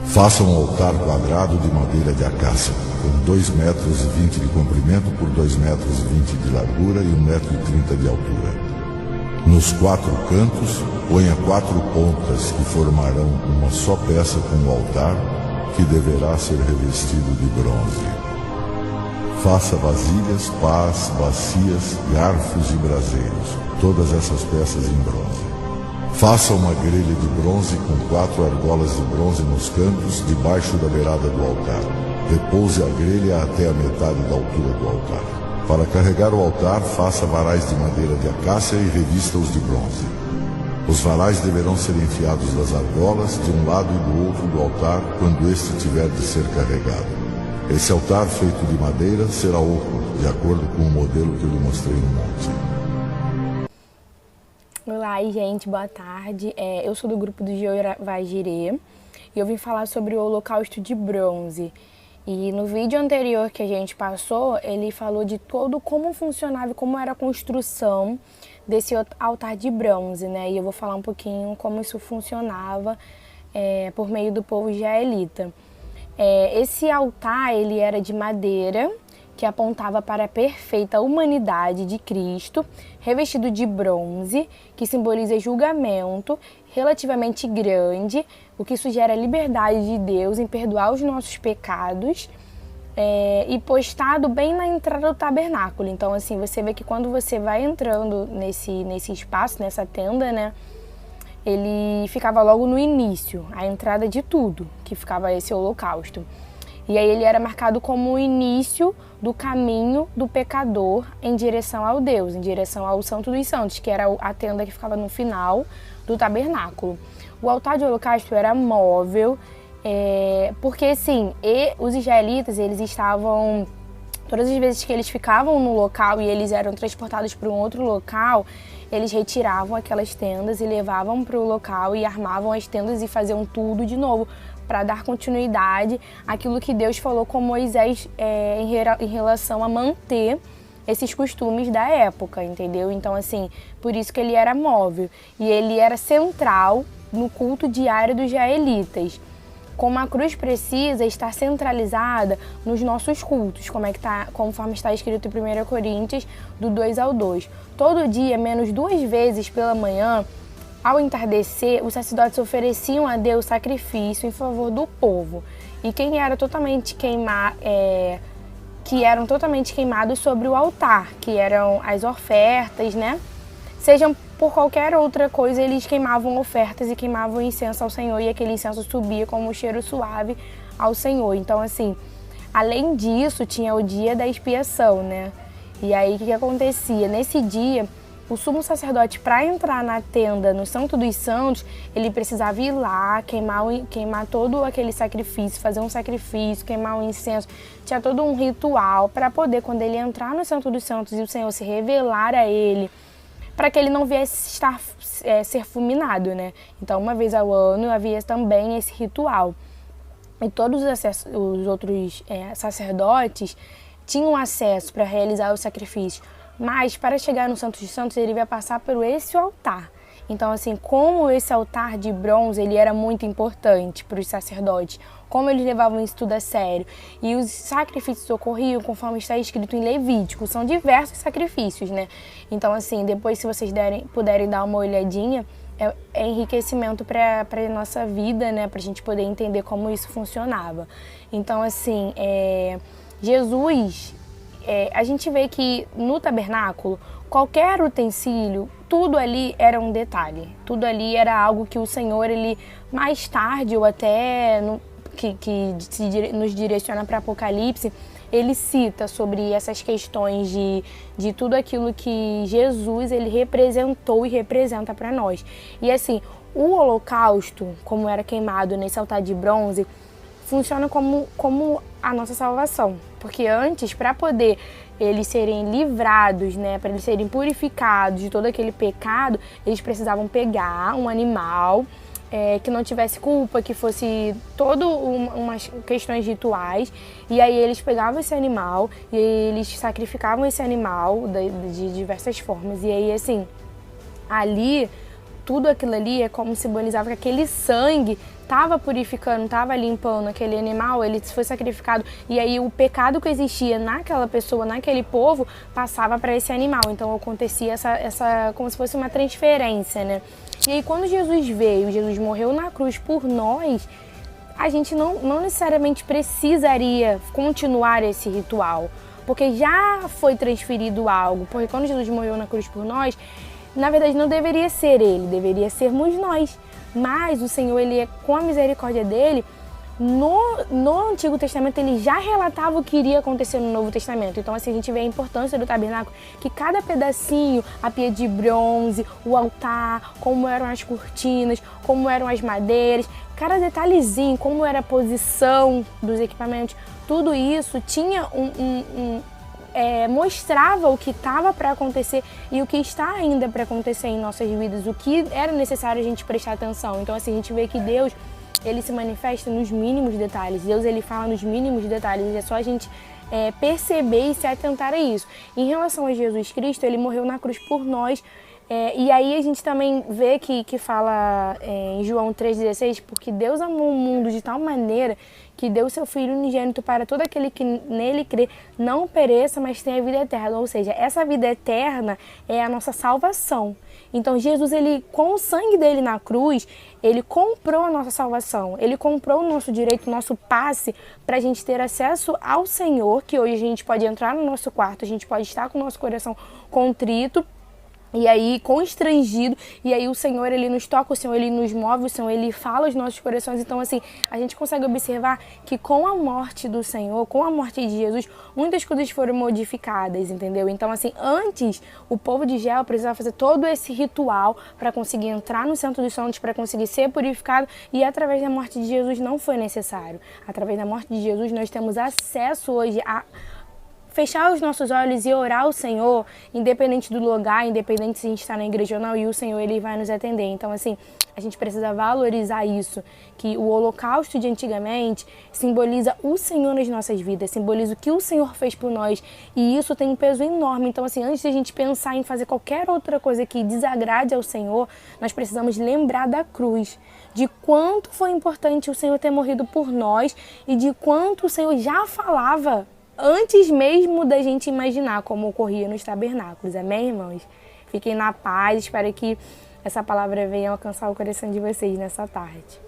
Faça um altar quadrado de madeira de acácia, com 2,20 metros de comprimento por 2,20 metros de largura e 1,30 metro de altura. Nos 4 cantos, ponha 4 pontas que formarão uma só peça com o altar, que deverá ser revestido de bronze. Faça vasilhas, pás, bacias, garfos e braseiros, todas essas peças em bronze. Faça uma grelha de bronze com 4 argolas de bronze nos cantos, debaixo da beirada do altar. Repouse a grelha até a metade da altura do altar. Para carregar o altar, faça varais de madeira de acácia e revista-os de bronze. Os varais deverão ser enfiados das argolas de um lado e do outro do altar quando este tiver de ser carregado. Esse altar feito de madeira será oco, de acordo com o modelo que eu lhe mostrei no monte. Olá, gente, boa tarde. Eu sou do grupo do Jeová Jireh e eu vim falar sobre o holocausto de bronze. E no vídeo anterior que a gente passou, ele falou de todo como funcionava e como era a construção desse altar de bronze, né? E eu vou falar um pouquinho como isso funcionava por meio do povo israelita. Esse altar, ele era de madeira, que apontava para a perfeita humanidade de Cristo, revestido de bronze, que simboliza julgamento relativamente grande, o que sugere a liberdade de Deus em perdoar os nossos pecados, e postado bem na entrada do tabernáculo. Então, assim, você vê que quando você vai entrando nesse espaço, nessa tenda, né, ele ficava logo no início, a entrada de tudo, que ficava esse holocausto. E aí ele era marcado como o início do caminho do pecador em direção ao Deus, em direção ao Santo dos Santos, que era a tenda que ficava no final do tabernáculo. O altar de holocausto era móvel, porque assim, os israelitas, eles estavam, todas as vezes que eles ficavam no local e eles eram transportados para um outro local, eles retiravam aquelas tendas e levavam para o local e armavam as tendas e faziam tudo de novo, para dar continuidade àquilo que Deus falou com Moisés em relação a manter esses costumes da época, entendeu? Então, assim, por isso que ele era móvel. E ele era central no culto diário dos israelitas. Como a cruz precisa estar centralizada nos nossos cultos, conforme está escrito em 1 Coríntios, do 2 ao 2. Todo dia, menos 2 vezes pela manhã, ao entardecer, os sacerdotes ofereciam a Deus sacrifício em favor do povo. E que eram totalmente queimados sobre o altar, que eram as ofertas, né? Sejam por qualquer outra coisa, eles queimavam ofertas e queimavam incenso ao Senhor, e aquele incenso subia como um cheiro suave ao Senhor. Então, assim, além disso, tinha o dia da expiação, né? E aí, o que acontecia? Nesse dia, o sumo sacerdote, para entrar na tenda, no Santo dos Santos, ele precisava ir lá, queimar todo aquele sacrifício, fazer um sacrifício, queimar um incenso. Tinha todo um ritual para poder, quando ele entrar no Santo dos Santos e o Senhor se revelar a ele, para que ele não viesse ser fulminado, né? Então, uma vez ao ano, havia também esse ritual. E todos os outros sacerdotes tinham acesso para realizar o sacrifício. Mas, para chegar no Santo dos Santos, ele vai passar por esse altar. Então, assim, como esse altar de bronze, ele era muito importante para os sacerdotes, como eles levavam isso tudo a sério. E os sacrifícios ocorriam conforme está escrito em Levítico, são diversos sacrifícios, né? Então, assim, depois, se vocês puderem dar uma olhadinha, é enriquecimento para a nossa vida, né? Para a gente poder entender como isso funcionava. Então, assim, Jesus... a gente vê que no tabernáculo, qualquer utensílio, tudo ali era um detalhe. Tudo ali era algo que o Senhor, ele mais tarde, ou até nos direciona para Apocalipse, ele cita sobre essas questões de tudo aquilo que Jesus, ele representou e representa para nós. E assim, o holocausto, como era queimado nesse altar de bronze, funciona como a nossa salvação. Porque antes, para poder eles serem livrados, né, para eles serem purificados de todo aquele pecado, eles precisavam pegar um animal que não tivesse culpa, que fosse todo umas questões rituais, e aí eles pegavam esse animal e eles sacrificavam esse animal de diversas formas. E aí, assim, ali tudo aquilo ali é como simbolizava que aquele sangue estava purificando, estava limpando aquele animal, ele foi sacrificado, e aí o pecado que existia naquela pessoa, naquele povo, passava para esse animal. Então acontecia essa como se fosse uma transferência, né? E aí quando Jesus veio, Jesus morreu na cruz por nós, a gente não necessariamente precisaria continuar esse ritual, porque já foi transferido algo. Porque quando Jesus morreu na cruz por nós, na verdade não deveria ser ele, deveria sermos nós. Mas o Senhor, ele, com a misericórdia dele, no Antigo Testamento ele já relatava o que iria acontecer no Novo Testamento. Então assim, a gente vê a importância do tabernáculo, que cada pedacinho, a pia de bronze, o altar, como eram as cortinas, como eram as madeiras, cada detalhezinho, como era a posição dos equipamentos, tudo isso tinha mostrava o que estava para acontecer e o que está ainda para acontecer em nossas vidas, o que era necessário a gente prestar atenção. Então assim, a gente vê que Deus, ele se manifesta nos mínimos detalhes. Deus, ele fala nos mínimos detalhes. É só a gente perceber e se atentar a isso. Em relação a Jesus Cristo, ele morreu na cruz por nós. E aí a gente também vê que fala em João 3,16, porque Deus amou o mundo de tal maneira que deu seu Filho unigênito para todo aquele que nele crê, não pereça, mas tenha a vida eterna. Ou seja, essa vida eterna é a nossa salvação. Então Jesus, ele, com o sangue dele na cruz, ele comprou a nossa salvação. Ele comprou o nosso direito, o nosso passe para a gente ter acesso ao Senhor, que hoje a gente pode entrar no nosso quarto, a gente pode estar com o nosso coração contrito, e aí, constrangido, e aí o Senhor, ele nos toca, o Senhor, ele nos move, o Senhor, ele fala aos nossos corações. Então, assim, a gente consegue observar que com a morte do Senhor, com a morte de Jesus, muitas coisas foram modificadas, entendeu? Então, assim, antes, o povo de Israel precisava fazer todo esse ritual para conseguir entrar no Santo dos Santos, para conseguir ser purificado, e através da morte de Jesus não foi necessário. Através da morte de Jesus, nós temos acesso hoje a fechar os nossos olhos e orar ao Senhor, independente do lugar, independente se a gente está na igreja ou não, e o Senhor, ele vai nos atender. Então, assim, a gente precisa valorizar isso, que o holocausto de antigamente simboliza o Senhor nas nossas vidas, simboliza o que o Senhor fez por nós, e isso tem um peso enorme. Então, assim, antes de a gente pensar em fazer qualquer outra coisa que desagrade ao Senhor, nós precisamos lembrar da cruz, de quanto foi importante o Senhor ter morrido por nós e de quanto o Senhor já falava antes mesmo da gente imaginar como ocorria nos tabernáculos. Amém, irmãos? Fiquem na paz, espero que essa palavra venha alcançar o coração de vocês nessa tarde.